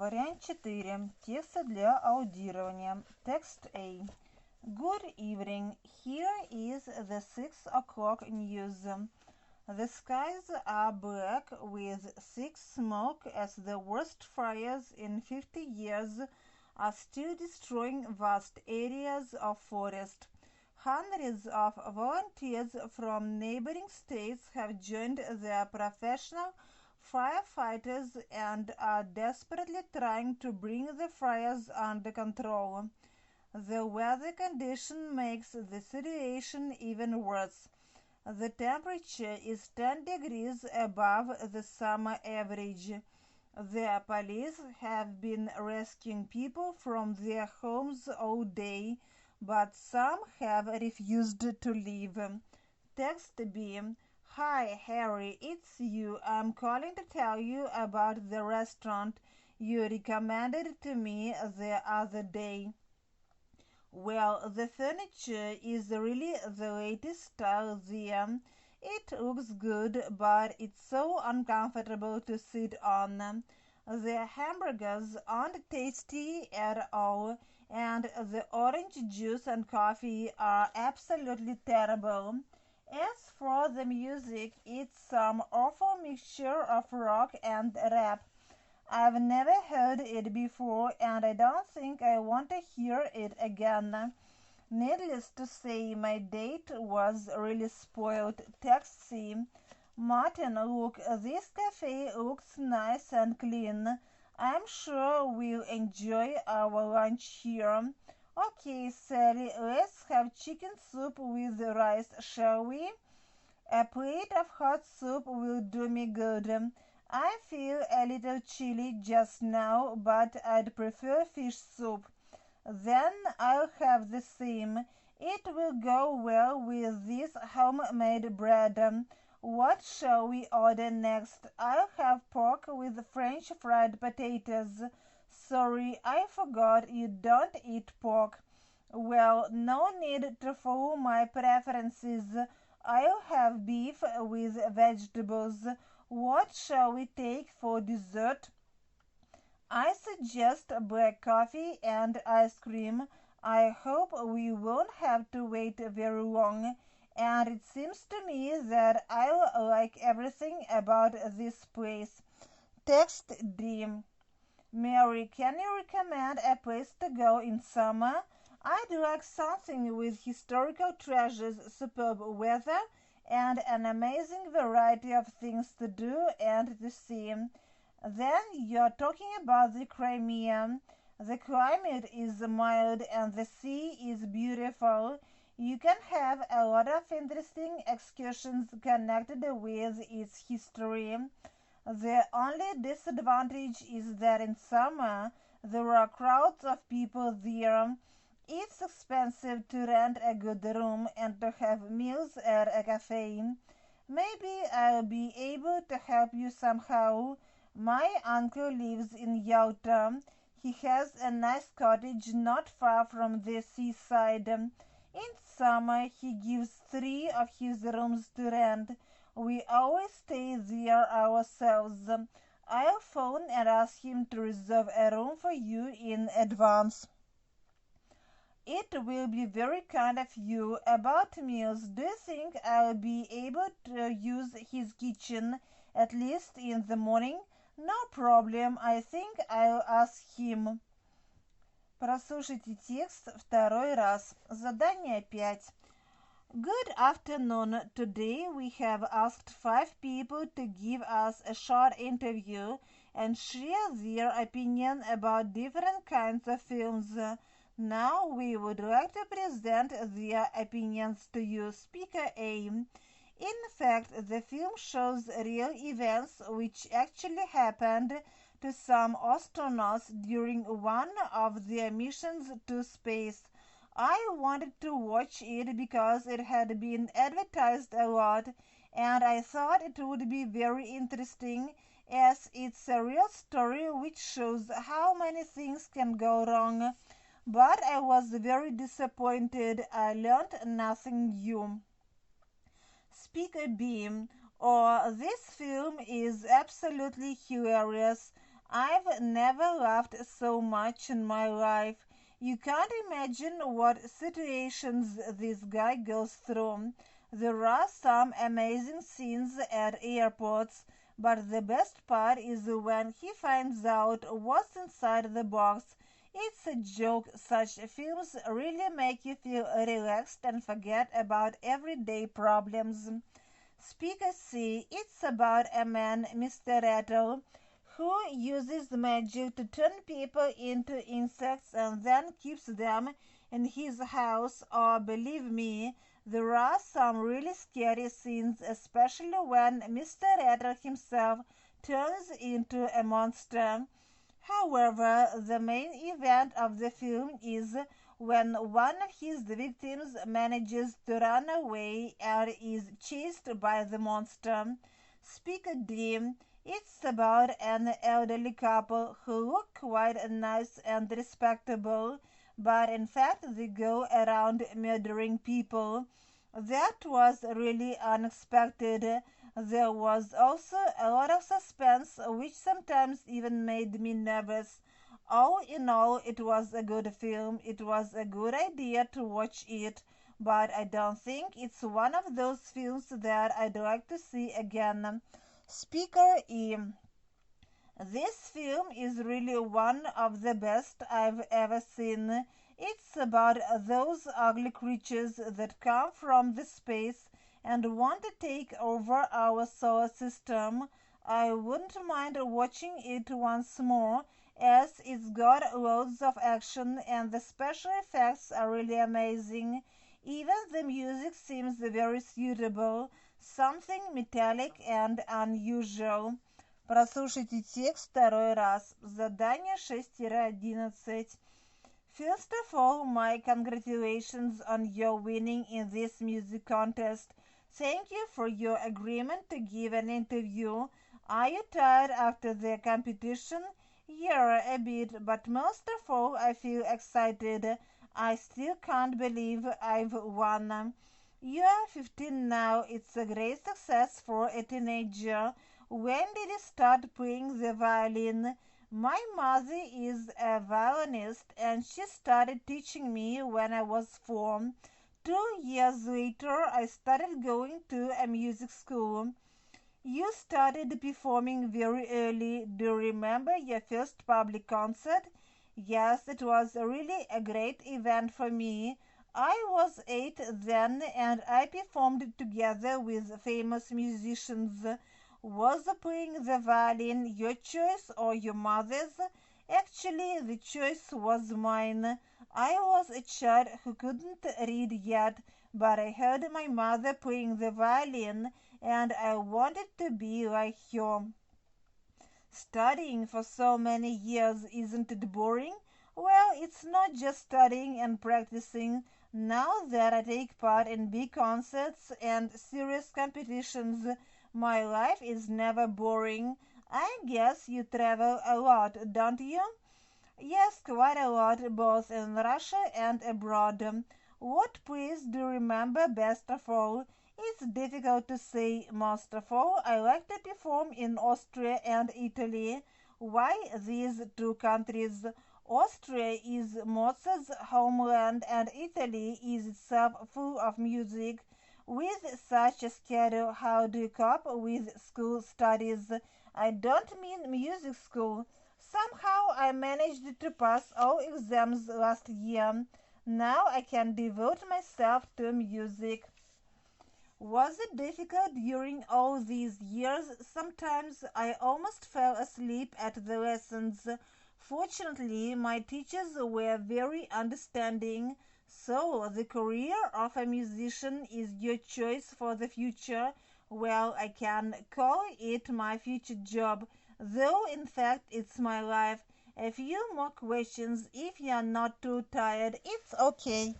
Вариант 4. Тексты для аудирования. Text A. Good evening. Here is the 6 o'clock news. The skies are black with thick smoke as the worst fires in 50 years are still destroying vast areas of forest. Hundreds of volunteers from neighboring states have joined their professional firefighters and are desperately trying to bring the fires under control. The weather condition makes the situation even worse. The temperature is 10 degrees above the summer average. The police have been rescuing people from their homes all day, but some have refused to leave. Text B. Hi, Harry, it's you. I'm calling to tell you about the restaurant you recommended to me the other day. Well, the furniture is really the latest style there. It looks good, but it's so uncomfortable to sit on. The hamburgers aren't tasty at all, and the orange juice and coffee are absolutely terrible. As for the music, it's some awful mixture of rock and rap. I've never heard it before, and I don't think I want to hear it again. Needless to say, my date was really spoiled. Text C. Martin, look, this cafe looks nice and clean. I'm sure we'll enjoy our lunch here. Okay, Sally, let's have chicken soup with rice, shall we? A plate of hot soup will do me good. I feel a little chilly just now, but I'd prefer fish soup. Then I'll have the same. It will go well with this homemade bread. What shall we order next? I'll have pork with French fried potatoes. Sorry, I forgot you don't eat pork. Well, no need to follow my preferences. I'll have beef with vegetables. What shall we take for dessert? I suggest black coffee and ice cream. I hope we won't have to wait very long, and it seems to me that I'll like everything about this place. Text D. Mary, can you recommend a place to go in summer? I'd like something with historical treasures, superb weather, and an amazing variety of things to do and to see. Then you're talking about the Crimea. The climate is mild and the sea is beautiful. You can have a lot of interesting excursions connected with its history. The only disadvantage is that in summer there are crowds of people there. It's expensive to rent a good room and to have meals at a cafe. Maybe I'll be able to help you somehow. My uncle lives in Yalta. He has a nice cottage not far from the seaside. In summer, he gives 3 of his rooms to rent. We always stay there ourselves. I'll phone and ask him to reserve a room for you in advance. It will be very kind of you. About meals, do you think I'll be able to use his kitchen, at least in the morning? No problem, I think I'll ask him. Прослушайте текст второй раз. Задание 5. Good afternoon. Today we have asked 5 people to give us a short interview and share their opinion about different kinds of films. Now we would like to present their opinions to you. Speaker A. In fact, the film shows real events which actually happened to some astronauts during one of their missions to space. I wanted to watch it because it had been advertised a lot, and I thought it would be very interesting as it's a real story which shows how many things can go wrong. But I was very disappointed. I learned nothing new. Speaker B. Oh, this film is absolutely hilarious. I've never laughed so much in my life. You can't imagine what situations this guy goes through. There are some amazing scenes at airports, but the best part is when he finds out what's inside the box. It's a joke. Such films really make you feel relaxed and forget about everyday problems. Speaker C. It's about a man, Mr. Rattle, who uses magic to turn people into insects and then keeps them in his house. Or believe me, there are some really scary scenes, especially when Mr. Rattle himself turns into a monster. However, the main event of the film is when one of his victims manages to run away and is chased by the monster. Speaker D. It's about an elderly couple who look quite nice and respectable, but in fact they go around murdering people. That was really unexpected. There was also a lot of suspense, which sometimes even made me nervous. All in all, it was a good film. It was a good idea to watch it, but I don't think it's one of those films that I'd like to see again. Speaker E. This film is really one of the best I've ever seen. It's about those ugly creatures that come from the space and want to take over our solar system. I wouldn't mind watching it once more, as it's got loads of action and the special effects are really amazing. Even the music seems very suitable, something metallic and unusual. Прослушайте текст второй раз. Задание 6-11. First of all, my congratulations on your winning in this music contest. Thank you for your agreement to give an interview. Are you tired after the competition? Yeah, a bit, but most of all, I feel excited. I still can't believe I've won. You are 15 now. It's a great success for a teenager. When did you start playing the violin? My mother is a violinist and she started teaching me when I was 4. 2 years later, I started going to a music school. You started performing very early. Do you remember your first public concert? Yes, it was really a great event for me. I was 8 then and I performed together with famous musicians. Was playing the violin your choice or your mother's? Actually, the choice was mine. I was a child who couldn't read yet, but I heard my mother playing the violin and I wanted to be like her. Studying for so many years, isn't it boring? Well, it's not just studying and practicing. Now that I take part in big concerts and serious competitions, my life is never boring. I guess you travel a lot, don't you? Yes, quite a lot, both in Russia and abroad. What place do you remember best of all? It's difficult to say. Most of all, I like to perform in Austria and Italy. Why these two countries? Austria is Mozart's homeland and Italy is itself full of music. With such a schedule, how do you cope with school studies? I don't mean music school. Somehow I managed to pass all exams last year. Now I can devote myself to music. Was it difficult during all these years? Sometimes I almost fell asleep at the lessons. Fortunately, my teachers were very understanding. So, the career of a musician is your choice for the future? Well, I can call it my future job, though in fact it's my life. A few more questions if you are not too tired. It's okay.